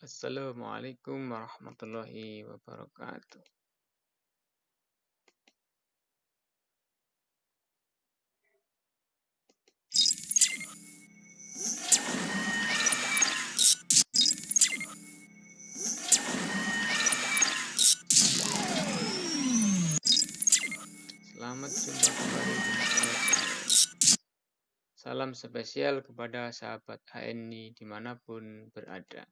Assalamualaikum warahmatullahi wabarakatuh. Selamat jumpa kembali di channel saya. Salam spesial kepada sahabat HNI dimanapun berada.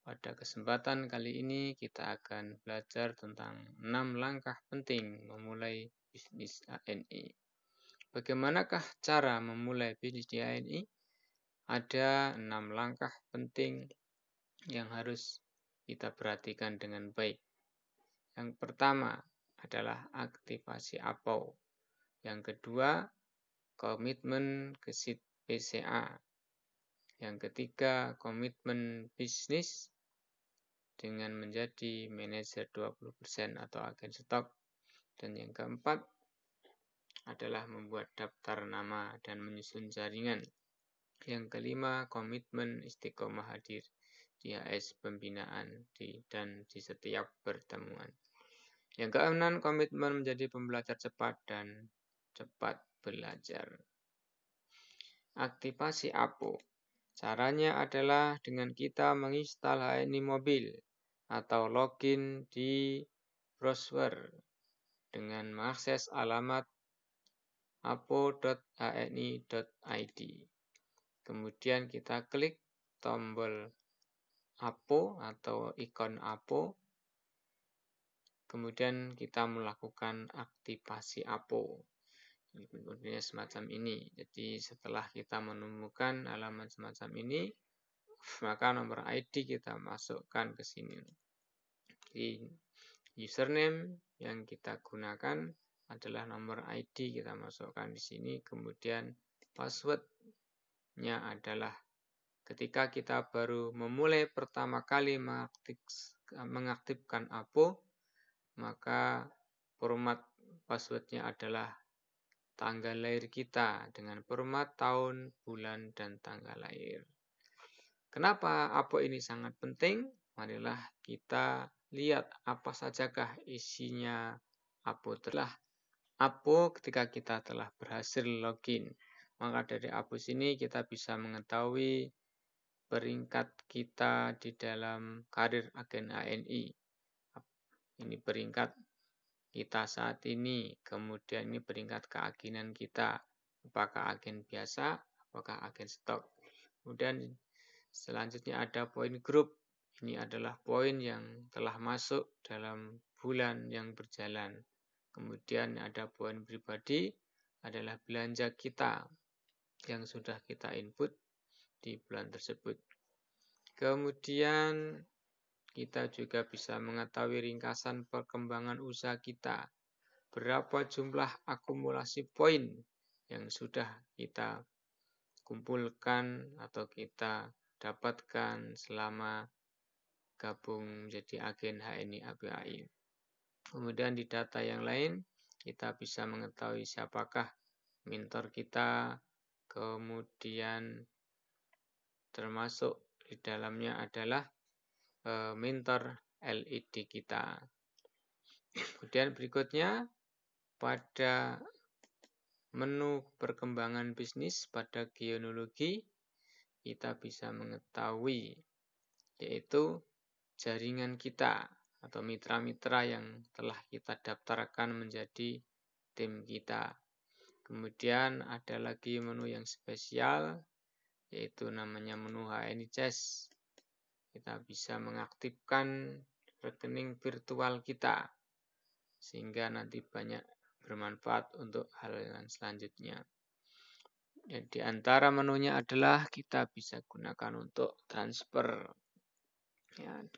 Pada kesempatan kali ini kita akan belajar tentang 6 langkah penting memulai bisnis HNI. Bagaimanakah cara memulai bisnis di HNI? Ada 6 langkah penting yang harus kita perhatikan dengan baik. Yang pertama adalah aktivasi APO. Yang kedua, komitmen ke SID PCA. Yang ketiga, komitmen bisnis dengan menjadi manajer 20% atau agen stok. Dan yang keempat adalah membuat daftar nama dan menyusun jaringan. Yang kelima, komitmen istiqomah hadir di HS pembinaan dan di setiap pertemuan. Yang keenam, komitmen menjadi pembelajar cepat dan cepat belajar. Aktivasi APO. Caranya adalah dengan kita menginstal HNI Mobil atau login di browser dengan mengakses alamat apo.hni.id. Kemudian kita klik tombol APO atau ikon APO. Kemudian kita melakukan aktivasi APO. Bentuknya semacam ini. Jadi setelah kita menemukan halaman semacam ini, maka nomor ID kita masukkan ke sini. Di username yang kita gunakan adalah nomor ID, kita masukkan di sini. Kemudian passwordnya adalah ketika kita baru memulai pertama kali mengaktifkan APO, maka format passwordnya adalah tanggal lahir kita dengan format tahun, bulan, dan tanggal lahir. Kenapa APO ini sangat penting? Marilah kita lihat apa sajakah isinya APO. APO ketika kita telah berhasil login, maka dari APO sini kita bisa mengetahui peringkat kita di dalam karir agen HNI. Ini peringkat kita saat ini, kemudian ini peringkat keagenan kita, apakah agen biasa, apakah agen stok. Kemudian selanjutnya ada poin grup, ini adalah poin yang telah masuk dalam bulan yang berjalan. Kemudian ada poin pribadi, adalah belanja kita yang sudah kita input di bulan tersebut. Kemudian kita juga bisa mengetahui ringkasan perkembangan usaha kita. Berapa jumlah akumulasi poin yang sudah kita kumpulkan atau kita dapatkan selama gabung menjadi agen HNI ABAI. Kemudian di data yang lain kita bisa mengetahui siapakah mentor kita, kemudian termasuk di dalamnya adalah mentor LED kita. Kemudian berikutnya pada menu perkembangan bisnis pada geonologi kita bisa mengetahui yaitu jaringan kita atau mitra-mitra yang telah kita daftarkan menjadi tim kita. Kemudian ada lagi menu yang spesial yaitu namanya menu HNI Chess. Kita bisa mengaktifkan rekening virtual kita sehingga nanti banyak bermanfaat untuk hal yang selanjutnya. Dan di antara menunya adalah kita bisa gunakan untuk transfer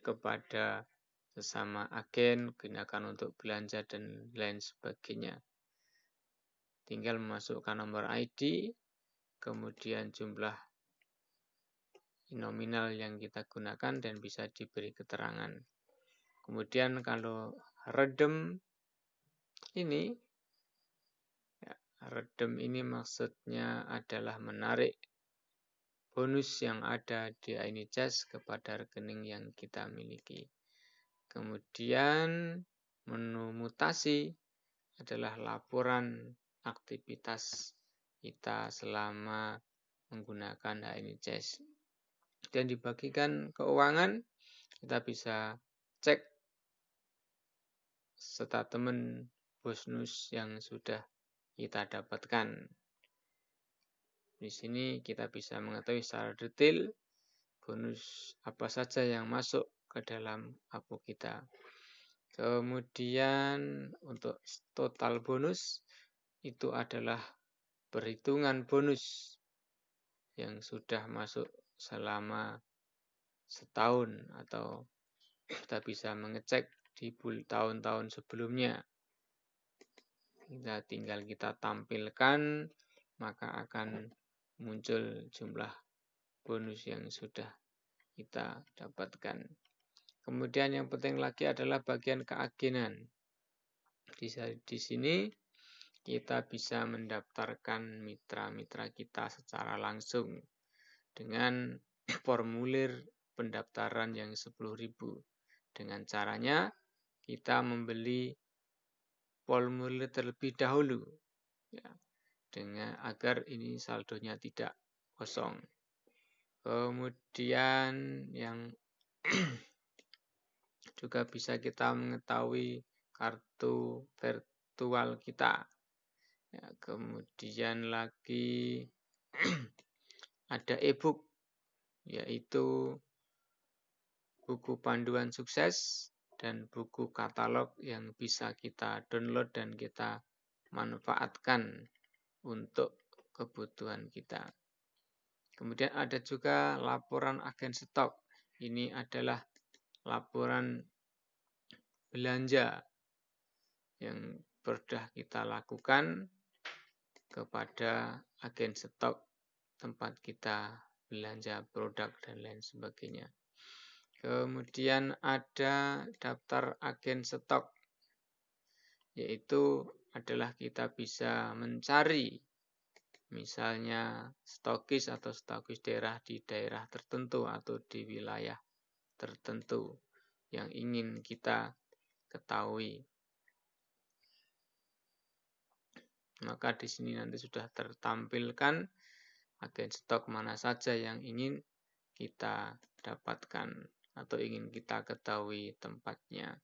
kepada sesama agen, gunakan untuk belanja dan lain sebagainya. Tinggal memasukkan nomor ID, kemudian jumlah nominal yang kita gunakan dan bisa diberi keterangan. Kemudian kalau redem ini, redem ini maksudnya adalah menarik bonus yang ada di HNI Cash kepada rekening yang kita miliki. Kemudian menu mutasi adalah laporan aktivitas kita selama menggunakan HNI Cash. Dan di bagian keuangan kita bisa cek statement bonus yang sudah kita dapatkan. Di sini kita bisa mengetahui secara detail bonus apa saja yang masuk ke dalam APO kita. Kemudian untuk total bonus itu adalah perhitungan bonus yang sudah masuk selama setahun atau kita bisa mengecek di tahun-tahun sebelumnya. Tinggal kita tampilkan, maka akan muncul jumlah bonus yang sudah kita dapatkan. Kemudian yang penting lagi adalah bagian keagenan. Di sini kita bisa mendaftarkan mitra-mitra kita secara langsung dengan formulir pendaftaran yang 10.000. Dengan caranya kita membeli formulir terlebih dahulu, ya, agar ini saldonya tidak kosong. Kemudian yang juga bisa kita mengetahui kartu virtual kita. Ya, kemudian lagi ada e-book, yaitu buku panduan sukses dan buku katalog yang bisa kita download dan kita manfaatkan untuk kebutuhan kita. Kemudian ada juga laporan agen stok. Ini adalah laporan belanja yang sudah kita lakukan kepada agen stok tempat kita belanja produk dan lain sebagainya. Kemudian ada daftar agen stok, yaitu adalah kita bisa mencari misalnya stokis atau stokis daerah di daerah tertentu atau di wilayah tertentu yang ingin kita ketahui. Maka di sini nanti sudah tertampilkan agen stok mana saja yang ingin kita dapatkan atau ingin kita ketahui tempatnya.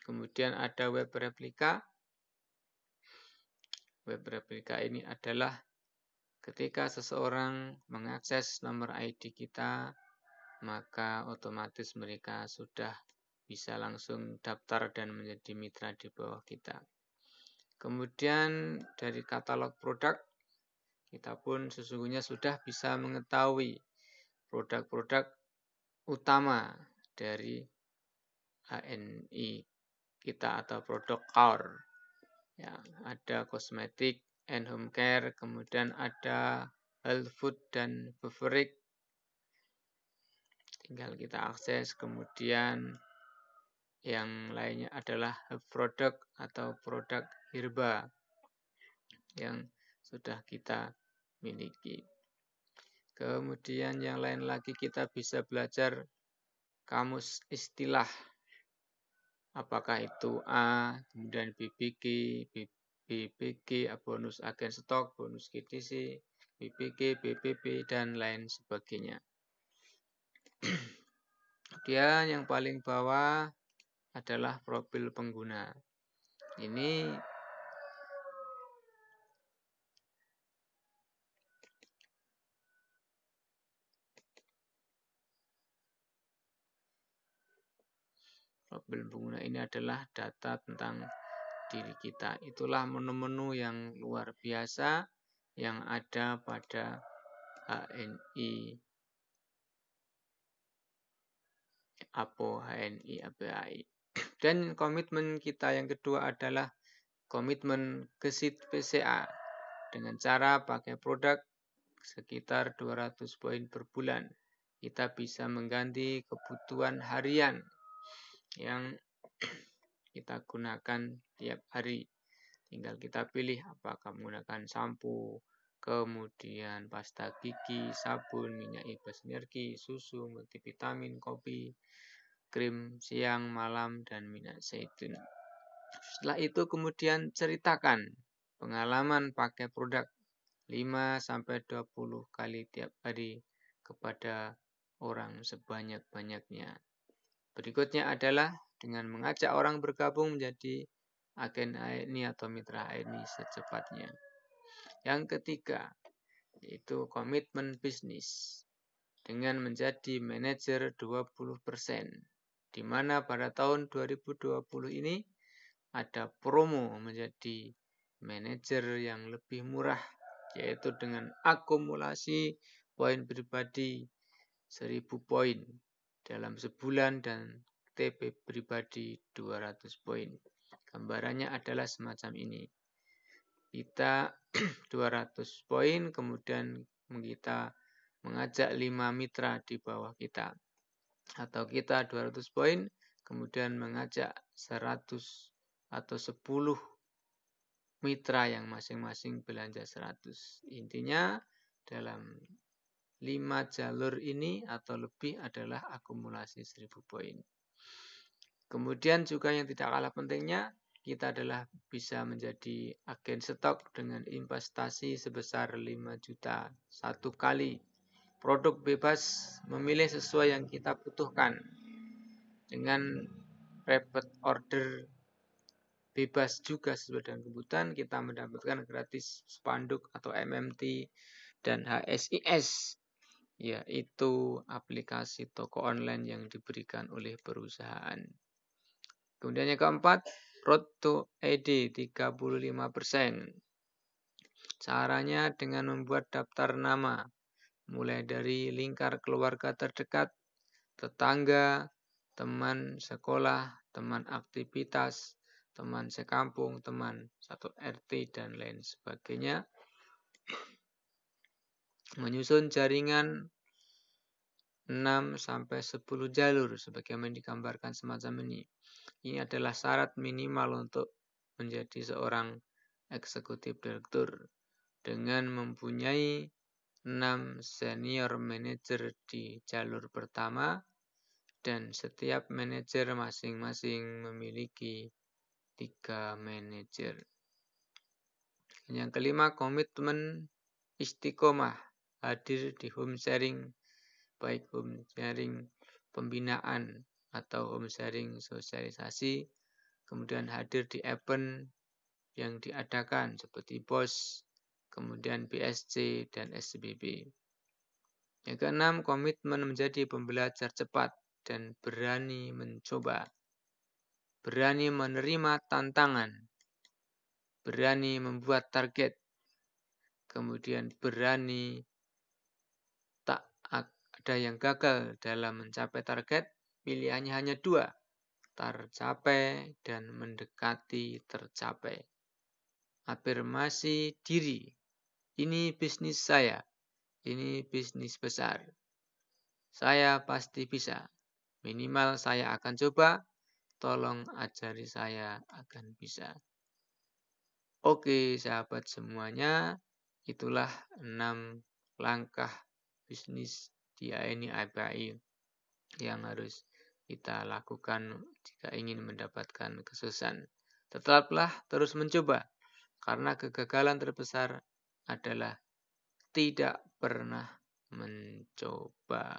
Kemudian ada web replika. Web replika ini adalah ketika seseorang mengakses nomor ID kita, maka otomatis mereka sudah bisa langsung daftar dan menjadi mitra di bawah kita. Kemudian dari katalog produk, kita pun sesungguhnya sudah bisa mengetahui produk-produk utama dari HNI kita atau produk core. Ya, ada kosmetik and home care, kemudian ada health food dan beverage. Tinggal kita akses. Kemudian yang lainnya adalah produk atau produk herba yang sudah kita miliki. Kemudian yang lain lagi kita bisa belajar kamus istilah. Apakah itu A, kemudian BBG, bonus agen stok, bonus GTC, BPG, BPP, dan lain sebagainya. Kemudian yang paling bawah adalah profil pengguna. Ini profil pengguna ini adalah data tentang diri kita. Itulah menu-menu yang luar biasa yang ada pada HNI APO HNI APAI. Dan komitmen kita yang kedua adalah komitmen gesit PCA dengan cara pakai produk sekitar 200 poin per bulan. Kita bisa mengganti kebutuhan harian yang kita gunakan tiap hari. Tinggal kita pilih apakah menggunakan sampo, kemudian pasta gigi, sabun, minyak iba sinergi, susu, multivitamin, kopi, krim siang, malam, dan minyak zaitun. Setelah itu kemudian ceritakan pengalaman pakai produk 5-20 kali tiap hari kepada orang sebanyak-banyaknya. Berikutnya adalah dengan mengajak orang bergabung menjadi agen HNI atau mitra HNI secepatnya. Yang ketiga, yaitu komitmen bisnis dengan menjadi manajer 20%, di mana pada tahun 2020 ini ada promo menjadi manajer yang lebih murah, yaitu dengan akumulasi poin pribadi 1000 poin dalam sebulan dan TP pribadi 200 poin. Gambarannya adalah semacam ini. Kita 200 poin, kemudian kita mengajak 5 mitra di bawah kita. Atau kita 200 poin, kemudian mengajak 100 atau 10 mitra yang masing-masing belanja 100. Intinya dalam 5 jalur ini atau lebih adalah akumulasi 1000 poin. Kemudian juga yang tidak kalah pentingnya, kita adalah bisa menjadi agen stok dengan investasi sebesar 5 juta satu kali. Produk bebas memilih sesuai yang kita butuhkan. Dengan repeat order bebas juga sesuai dengan kebutuhan, kita mendapatkan gratis spanduk atau MMT dan HSIS, yaitu aplikasi toko online yang diberikan oleh perusahaan. Kemudian yang keempat, Road to ID 35%. Caranya dengan membuat daftar nama, mulai dari lingkar keluarga terdekat, tetangga, teman sekolah, teman aktivitas, teman sekampung, teman satu RT, dan lain sebagainya. Menyusun jaringan 6-10 jalur sebagaimana digambarkan semacam ini. Ini adalah syarat minimal untuk menjadi seorang eksekutif direktur dengan mempunyai 6 senior manager di jalur pertama dan setiap manajer masing-masing memiliki 3 manajer. Yang kelima, komitmen istiqomah, hadir di home sharing, baik home sharing pembinaan atau home sharing sosialisasi, kemudian hadir di event yang diadakan seperti BOS, kemudian BSC dan SBB. Yang keenam, komitmen menjadi pembelajar cepat dan berani mencoba, berani menerima tantangan, berani membuat target, kemudian berani tak ada yang gagal dalam mencapai target, pilihannya hanya 2, tercapai dan mendekati tercapai. Afirmasi diri, ini bisnis saya, ini bisnis besar. Saya pasti bisa, minimal saya akan coba, tolong ajari saya akan bisa. Oke sahabat semuanya, itulah 6 langkah bisnis di HNI IPAI yang harus kita lakukan jika ingin mendapatkan kesuksesan. Tetaplah terus mencoba, karena kegagalan terbesar adalah tidak pernah mencoba.